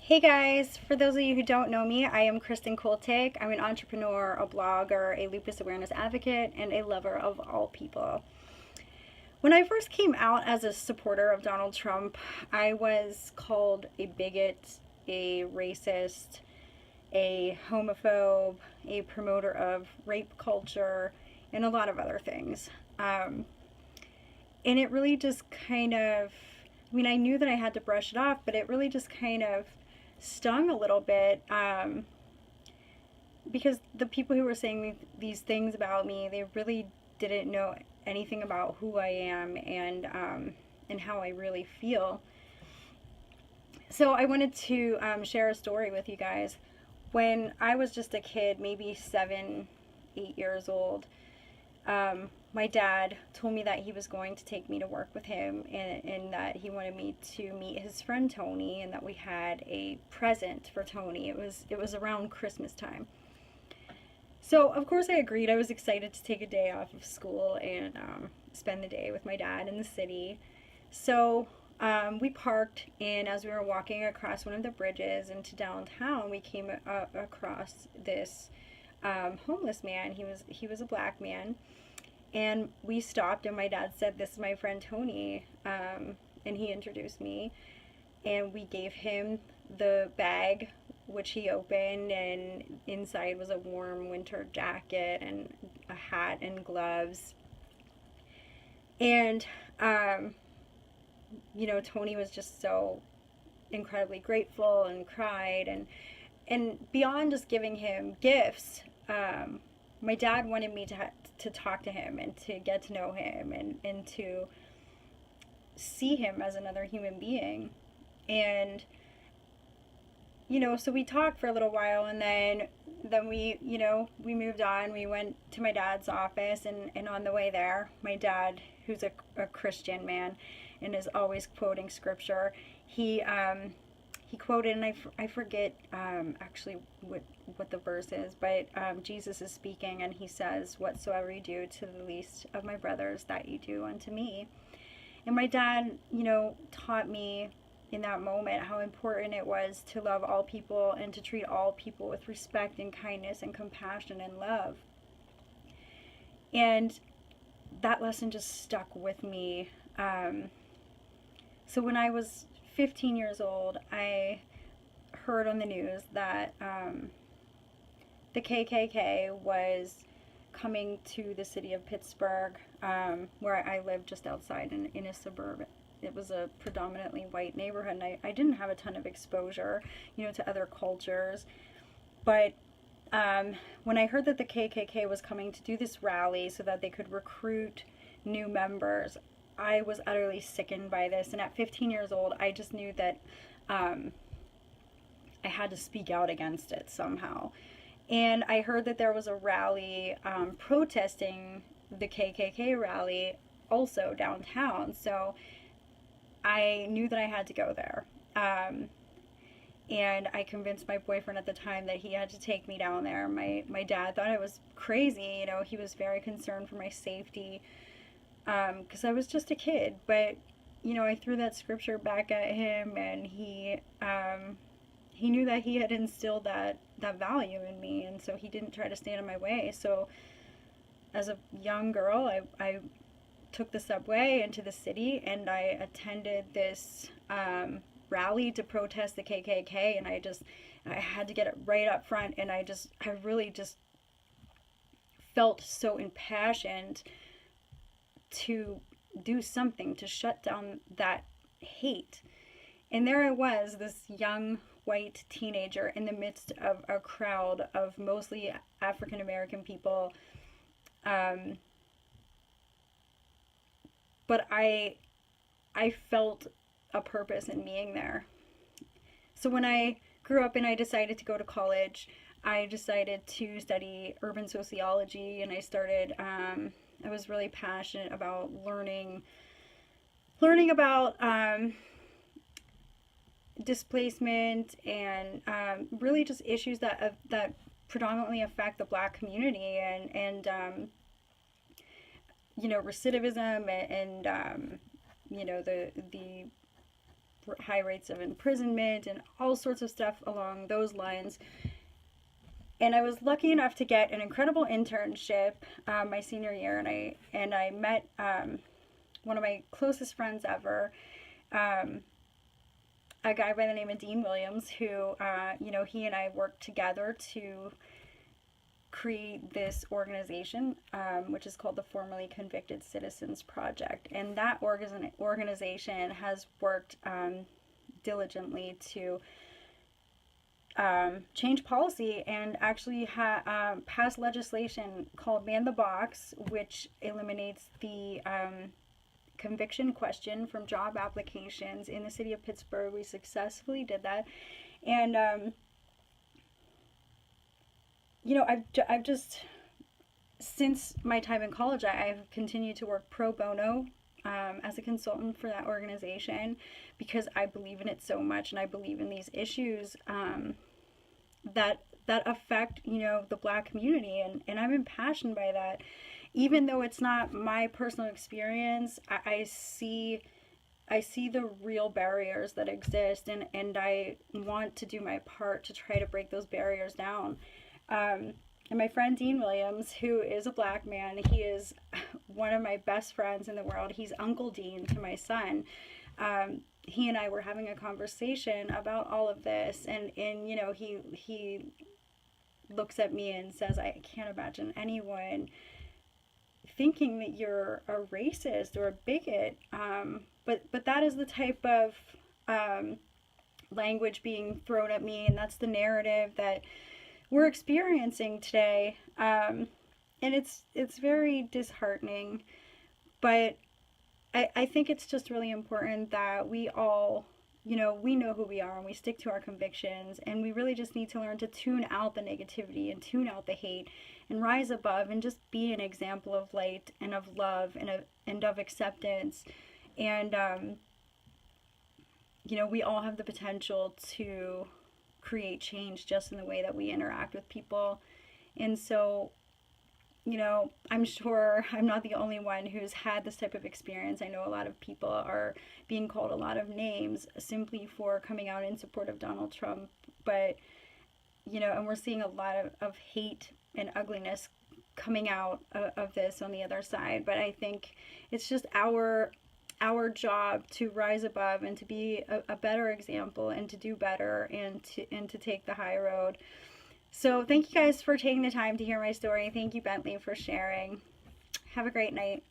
Hey guys, for those of you who don't know me, I am Kristen Koltik. I'm an entrepreneur, a blogger, a lupus awareness advocate, and a lover of all people. When I first came out as a supporter of Donald Trump, I was called a bigot, a racist, a homophobe, a promoter of rape culture, and a lot of other things. Um, and it really just kind of, I knew that I had to brush it off, but it really just kind of stung a little bit, because the people who were saying these things about me, they really didn't know anything about who I am and how I really feel. So I wanted to share a story with you guys. When I was just a kid, maybe 7, 8 years old, my dad told me that he was going to take me to work with him, and that he wanted me to meet his friend Tony, and that we had a present for Tony. It was around Christmas time. So of course I agreed. I was excited to take a day off of school and spend the day with my dad in the city. So we parked, and as we were walking across one of the bridges into downtown, we came across this homeless man. He was a black man, and we stopped, and my dad said, "This is my friend Tony," and he introduced me, and we gave him the bag, which he opened, and inside was a warm winter jacket and a hat and gloves. And Tony was just so incredibly grateful and cried, and beyond just giving him gifts, my dad wanted me to talk to him and to get to know him, and to see him as another human being. And so we talked for a little while, and then we moved on. We went to my dad's office, and on the way there, my dad, who's a Christian man and is always quoting scripture, he quoted, and I forget actually what the verse is, but Jesus is speaking, and he says, "Whatsoever you do to the least of my brothers, that you do unto me." And my dad, taught me in that moment how important it was to love all people and to treat all people with respect and kindness and compassion and love. And that lesson just stuck with me. So when I was 15 years old, I heard on the news that the KKK was coming to the city of Pittsburgh, where I lived just outside in a suburb. It was a predominantly white neighborhood, and I didn't have a ton of exposure, to other cultures. But when I heard that the KKK was coming to do this rally so that they could recruit new members, I was utterly sickened by this. And at 15 years old, I just knew that I had to speak out against it somehow. And I heard that there was a rally protesting the KKK rally also downtown. So I knew that I had to go there. And I convinced my boyfriend at the time that he had to take me down there. My dad thought I was crazy. He was very concerned for my safety, because I was just a kid. But, I threw that scripture back at him, and he knew that he had instilled that value in me, and so he didn't try to stand in my way. So as a young girl, I took the subway into the city, and I attended this rally to protest the KKK, and I had to get it right up front, and I really just felt so impassioned to do something to shut down that hate. And there I was, this young white teenager in the midst of a crowd of mostly African American people. But I felt a purpose in being there. So when I grew up and I decided to go to college, I decided to study urban sociology, and I was really passionate about learning about displacement, and really just issues that predominantly affect the Black community, and recidivism, and the high rates of imprisonment and all sorts of stuff along those lines. And I was lucky enough to get an incredible internship my senior year, and I met one of my closest friends ever, a guy by the name of Dean Williams, who he and I worked together to create this organization, which is called the Formerly Convicted Citizens Project, and that organization has worked diligently to change policy and actually pass legislation called Man the Box, which eliminates the conviction question from job applications in the city of Pittsburgh. We successfully did that. And, I've just, since my time in college, I've continued to work pro bono as a consultant for that organization because I believe in it so much, and I believe in these issues that affect the Black community, and I'm impassioned by that. Even though it's not my personal experience, I see the real barriers that exist, and I want to do my part to try to break those barriers down. And my friend Dean Williams, who is a Black man, he is one of my best friends in the world. He's Uncle Dean to my son. He and I were having a conversation about all of this, and he looks at me and says, I can't imagine anyone thinking that you're a racist or a bigot, but that is the type of language being thrown at me, and that's the narrative that we're experiencing today, and it's very disheartening, but I think it's just really important that we all, we know who we are and we stick to our convictions, and we really just need to learn to tune out the negativity and tune out the hate and rise above and just be an example of light and of love and of acceptance. And, we all have the potential to create change just in the way that we interact with people. And so, I'm sure I'm not the only one who's had this type of experience. I know a lot of people are being called a lot of names simply for coming out in support of Donald Trump. But, and we're seeing a lot of hate and ugliness coming out of this on the other side. But I think it's just our job to rise above and to be a better example and to do better and to take the high road. So thank you guys for taking the time to hear my story. Thank you, Bentley, for sharing. Have a great night.